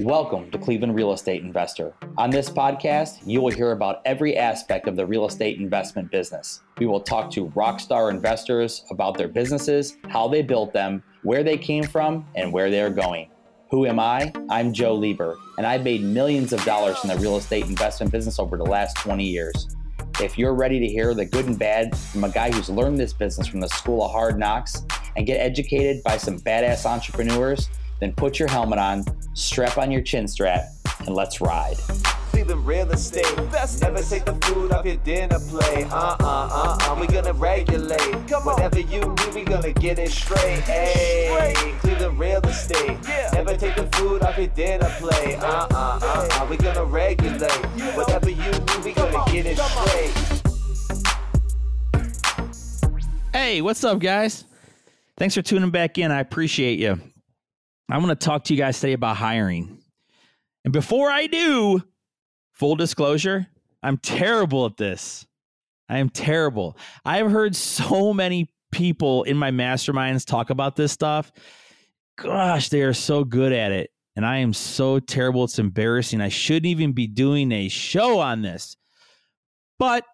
Welcome to Cleveland Real Estate Investor. On this podcast, you will hear about every aspect of the real estate investment business. We will talk to rockstar investors about their businesses, how they built them, where they came from, and where they are going. Who am I? I'm Joe Lieber, and I've made millions of dollars in the real estate investment business over the last 20 years. If you're ready to hear the good and bad from a guy who's learned this business from the School of Hard Knocks and get educated by some badass entrepreneurs, then put your helmet on, strap on your chin strap, and let's ride. Cleveland real estate. Never take the food off your dinner plate. We gonna regulate. Whatever you need, we gonna get it straight. Hey, Cleveland real estate. Never take the food off your dinner plate. We gonna regulate. Whatever you need, we gonna get it straight. Hey, what's up, guys? Thanks for tuning back in. I appreciate you. I'm going to talk to you guys today about hiring. And before I do, full disclosure, I'm terrible at this. I am terrible. I've heard so many people in my masterminds talk about this stuff. Gosh, they are so good at it. And I am so terrible. It's embarrassing. I shouldn't even be doing a show on this. But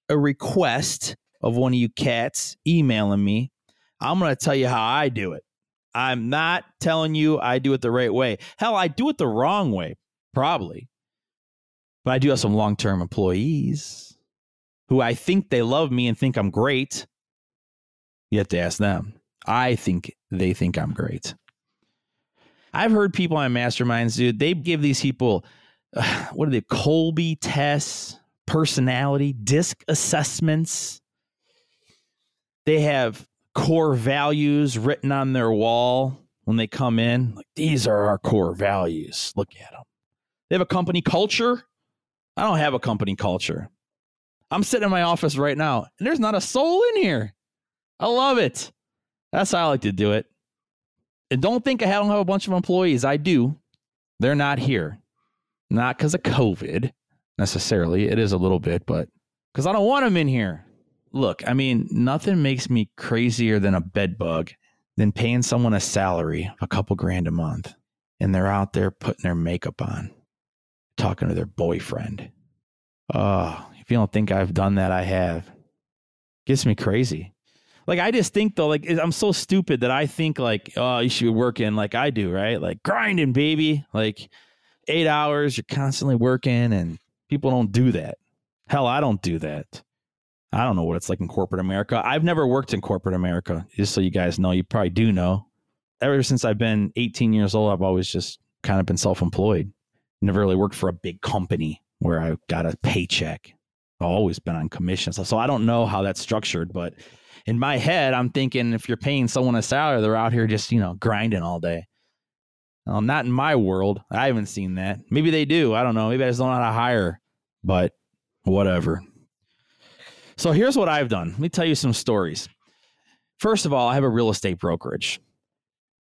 a request of one of you cats emailing me, I'm going to tell you how I do it. I'm not telling you I do it the right way. Hell, I do it the wrong way, probably. But I do have some long-term employees who I think they love me and think I'm great. You have to ask them. I think they think I'm great. I've heard people on masterminds, dude, they give these people, what are they, Colby tests, personality, DISC assessments. They have core values written on their wall when they come in. Like, these are our core values. Look at them. They have a company culture. I don't have a company culture. I'm sitting in my office right now, and there's not a soul in here. I love it. That's how I like to do it. And don't think I don't have a bunch of employees. I do. They're not here. Not because of COVID, necessarily. It is a little bit, but because I don't want them in here. Look, I mean, nothing makes me crazier than a bed bug than paying someone a salary, a couple grand a month, and they're out there putting their makeup on, talking to their boyfriend. Oh, if you don't think I've done that, I have. Gets me crazy. Like, I just think, though, like, I'm so stupid that I think, like, oh, you should be working like I do, right? Like, grinding, baby. Like, 8 hours, you're constantly working, and people don't do that. Hell, I don't do that. I don't know what it's like in corporate America. I've never worked in corporate America, just so you guys know. You probably do know. Ever since I've been 18 years old, I've always just kind of been self-employed. Never really worked for a big company where I got a paycheck. I've always been on commissions. So I don't know how that's structured, but in my head, I'm thinking if you're paying someone a salary, they're out here just, grinding all day. Well, not in my world. I haven't seen that. Maybe they do. I don't know. Maybe I just don't know how to hire, but whatever. So here's what I've done. Let me tell you some stories. First of all, I have a real estate brokerage.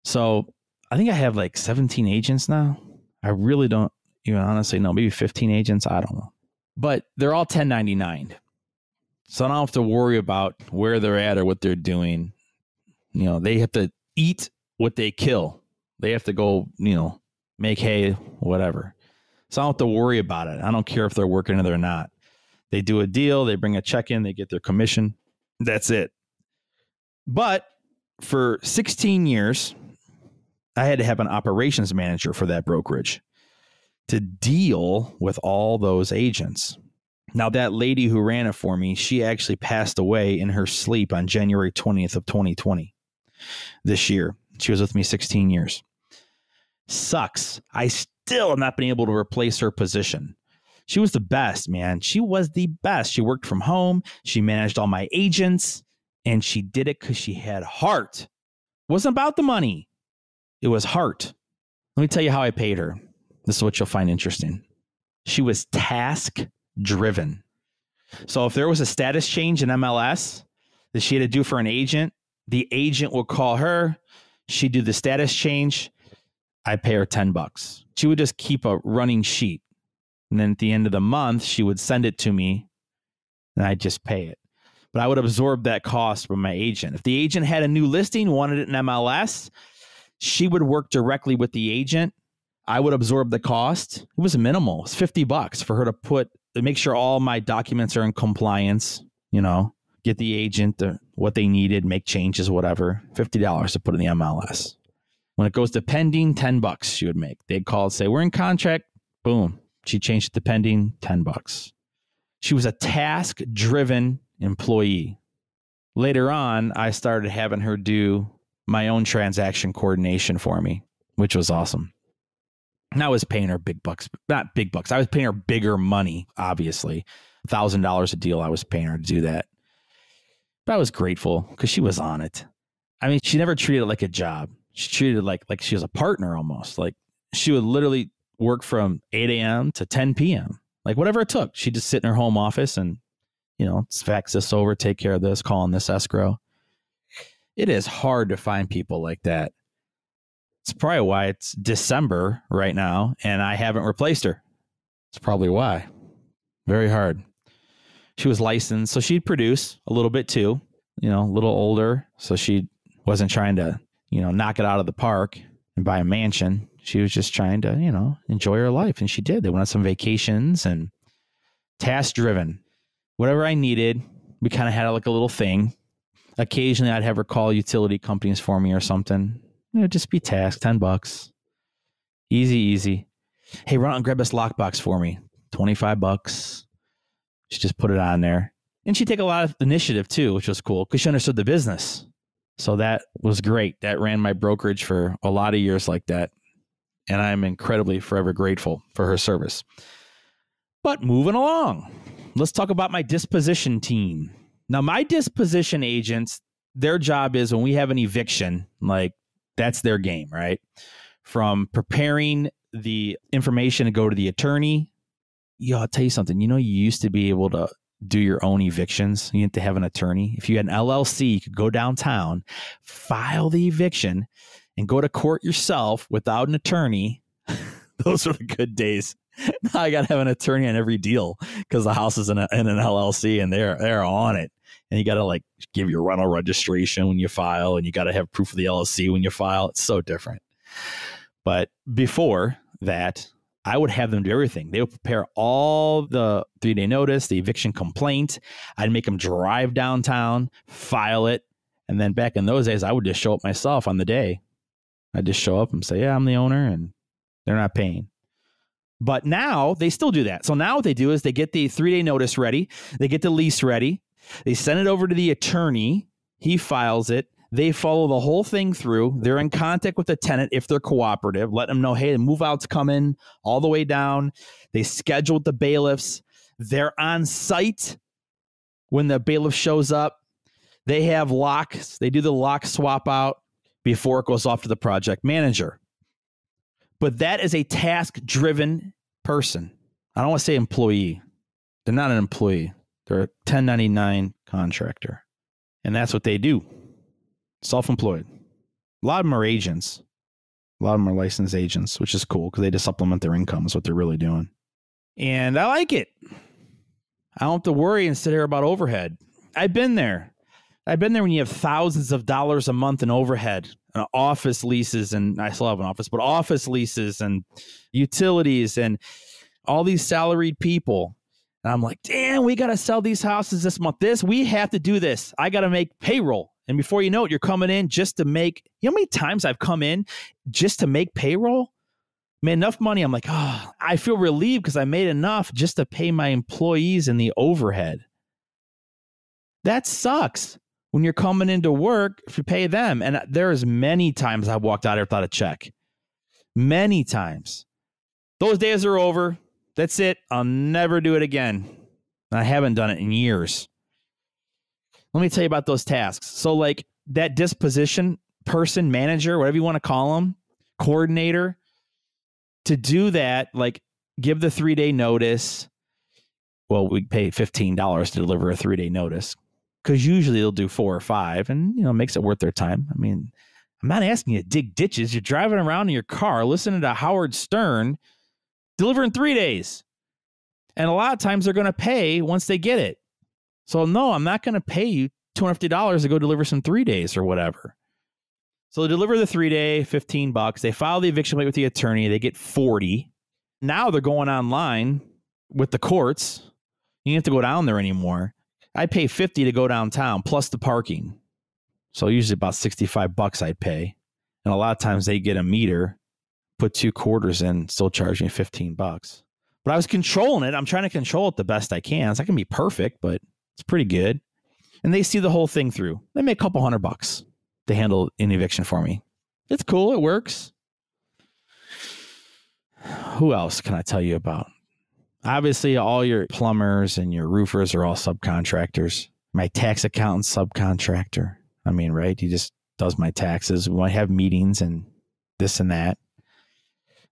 So I think I have like 17 agents now. I really don't even honestly know. Maybe 15 agents. I don't know. But they're all 1099. So I don't have to worry about where they're at or what they're doing. They have to eat what they kill. They have to go, make hay, whatever. So I don't have to worry about it. I don't care if they're working or they're not. They do a deal, they bring a check in, they get their commission. That's it. But for 16 years, I had to have an operations manager for that brokerage to deal with all those agents. Now, that lady who ran it for me, she actually passed away in her sleep on January 20th of 2020 this year. She was with me 16 years. Sucks. I still have not been able to replace her position. She was the best, man. She was the best. She worked from home. She managed all my agents, and she did it because she had heart. It wasn't about the money. It was heart. Let me tell you how I paid her. This is what you'll find interesting. She was task driven. So if there was a status change in MLS that she had to do for an agent, the agent would call her. She'd do the status change. I'd pay her $10. She would just keep a running sheet. And then at the end of the month, she would send it to me and I'd just pay it. But I would absorb that cost from my agent. If the agent had a new listing, wanted it in MLS, she would work directly with the agent. I would absorb the cost. It was minimal. It's $50 for her to make sure all my documents are in compliance, get the agent what they needed, make changes, whatever. $50 to put in the MLS. When it goes to pending, $10 she would make. They'd call and say, we're in contract. Boom. She changed it to pending, $10. She was a task-driven employee. Later on, I started having her do my own transaction coordination for me, which was awesome. And I was paying her big bucks, not big bucks. I was paying her bigger money, obviously. $1,000 a deal, I was paying her to do that. But I was grateful because she was on it. I mean, she never treated it like a job. She treated it like she was a partner almost. Like she would literally work from 8 a.m. to 10 p.m. Like whatever it took. She'd just sit in her home office and, fax this over, take care of this, call on this escrow. It is hard to find people like that. It's probably why it's December right now and I haven't replaced her. It's probably why. Very hard. She was licensed, so she'd produce a little bit too, a little older. So she wasn't trying to, knock it out of the park and buy a mansion. She was just trying to, enjoy her life. And she did. They went on some vacations and task driven. Whatever I needed, we kind of had like a little thing. Occasionally I'd have her call utility companies for me or something. Just be tasked, $10. Easy. Hey, run out and grab this lockbox for me. $25. She just put it on there. And she'd take a lot of initiative too, which was cool because she understood the business. So that was great. That ran my brokerage for a lot of years like that. And I'm incredibly forever grateful for her service. But moving along, let's talk about my disposition team. Now, my disposition agents, their job is when we have an eviction, like that's their game, right? From preparing the information to go to the attorney. I'll tell you something. You used to be able to do your own evictions. You had to have an attorney. If you had an LLC, you could go downtown, file the eviction, and go to court yourself without an attorney. Those were the good days. Now I got to have an attorney on every deal because the house is in an LLC and they're on it. And you got to give your rental registration when you file, and you got to have proof of the LLC when you file. It's so different. But before that, I would have them do everything. They would prepare all the 3-day notice, the eviction complaint. I'd make them drive downtown, file it. And then back in those days, I would just show up myself on the day. I'd just show up and say, yeah, I'm the owner, and they're not paying. But now they still do that. So now what they do is they get the 3-day notice ready. They get the lease ready. They send it over to the attorney. He files it. They follow the whole thing through. They're in contact with the tenant if they're cooperative. Let them know, hey, the move-out's coming all the way down. They scheduled the bailiffs. They're on site when the bailiff shows up. They have locks. They do the lock swap out before it goes off to the project manager. But that is a task-driven person. I don't want to say employee. They're not an employee. They're a 1099 contractor. And that's what they do. Self-employed. A lot of them are agents. A lot of them are licensed agents, which is cool because they just supplement their income is what they're really doing. And I like it. I don't have to worry and sit here about overhead. I've been there. I've been there when you have thousands of dollars a month in overhead, office leases, and I still have an office, but office leases and utilities and all these salaried people. And I'm like, damn, we got to sell these houses this month. We have to do this. I got to make payroll. And before you know it, you're coming in just to make, you know how many times I've come in just to make payroll? Made enough money. I'm like, oh, I feel relieved because I made enough just to pay my employees and the overhead. That sucks when you're coming into work to pay them. And there's many times I walked out here without a check. Many times. Those days are over. That's it. I'll never do it again. I haven't done it in years. Let me tell you about those tasks. So like that disposition person, manager, whatever you want to call them, coordinator, to do that, like give the 3-day notice. Well, we pay $15 to deliver a 3-day notice because usually they'll do 4 or 5 and, makes it worth their time. I mean, I'm not asking you to dig ditches. You're driving around in your car, listening to Howard Stern, delivering 3 days. And a lot of times they're going to pay once they get it. So no, I'm not going to pay you $250 to go deliver some 3 days or whatever. So they deliver the 3-day, $15. They file the eviction plate with the attorney. They get $40. Now they're going online with the courts. You don't have to go down there anymore. I pay $50 to go downtown plus the parking. So usually about $65 I'd pay. And a lot of times they get a meter, put 2 quarters in, still charge me $15. But I was controlling it. I'm trying to control it the best I can. It's not going to be perfect, but it's pretty good. And they see the whole thing through. They make a couple $100 to handle an eviction for me. It's cool. It works. Who else can I tell you about? Obviously, all your plumbers and your roofers are all subcontractors. My tax accountant's subcontractor. I mean, right? He just does my taxes. We might have meetings and this and that.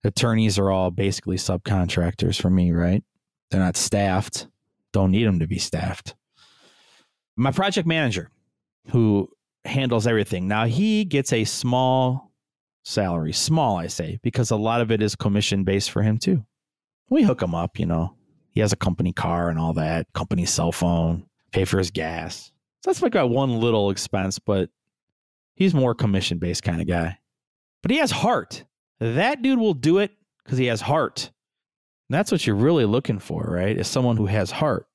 Attorneys are all basically subcontractors for me, right? They're not staffed. Don't need them to be staffed. My project manager, who handles everything. Now, he gets a small salary. Small, I say, because a lot of it is commission-based for him, too. We hook him up, you know. He has a company car and all that, company cell phone, pay for his gas. So that's like one little expense, but he's more commission-based kind of guy. But he has heart. That dude will do it because he has heart. And that's what you're really looking for, right? Is someone who has heart.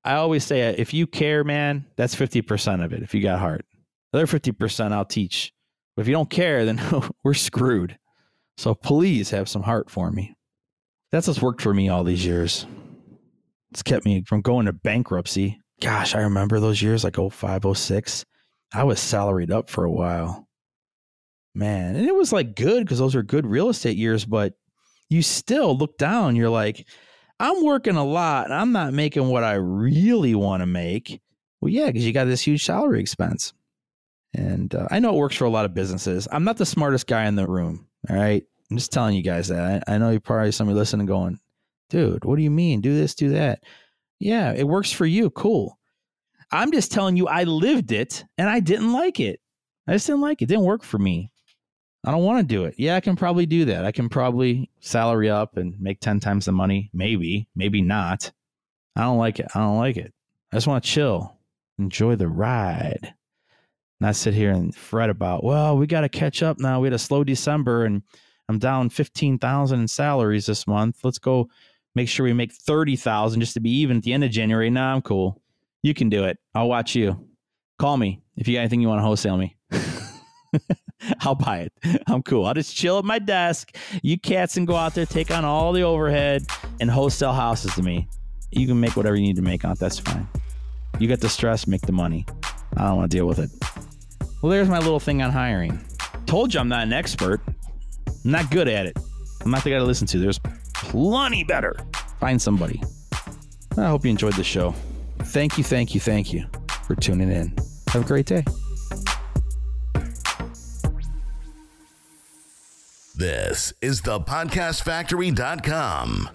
I always say, if you care, man, that's 50% of it. If you got heart, the other 50% I'll teach. But if you don't care, then we're screwed. So please have some heart for me. That's what's worked for me all these years. It's kept me from going to bankruptcy. Gosh, I remember those years, like 05, 06. I was salaried up for a while. Man, and it was like good because those are good real estate years, but you still look down. You're like, I'm working a lot and I'm not making what I really want to make. Well, yeah, because you got this huge salary expense. And I know it works for a lot of businesses. I'm not the smartest guy in the room. All right. I'm just telling you guys that. I know you're probably somebody listening going, dude, what do you mean? Do this, do that. Yeah, it works for you. Cool. I'm just telling you, I lived it and I didn't like it. I just didn't like it. It didn't work for me. I don't want to do it. Yeah, I can probably do that. I can probably salary up and make 10 times the money. Maybe, maybe not. I don't like it. I don't like it. I just want to chill, enjoy the ride, not sit here and fret about, well, we got to catch up now. We had a slow December and I'm down 15,000 in salaries this month. Let's go make sure we make 30,000 just to be even at the end of January. Nah, I'm cool. You can do it. I'll watch you. Call me if you got anything you want to wholesale me. I'll buy it. I'm cool. I'll just chill at my desk. You cats can go out there, take on all the overhead and wholesale houses to me. You can make whatever you need to make on it. That's fine. You got the stress, make the money. I don't want to deal with it. Well, there's my little thing on hiring. Told you I'm not an expert. I'm not good at it. I'm not the guy to listen to. There's plenty better. Find somebody. I hope you enjoyed the show. Thank you for tuning in. Have a great day. This is thepodcastfactory.com.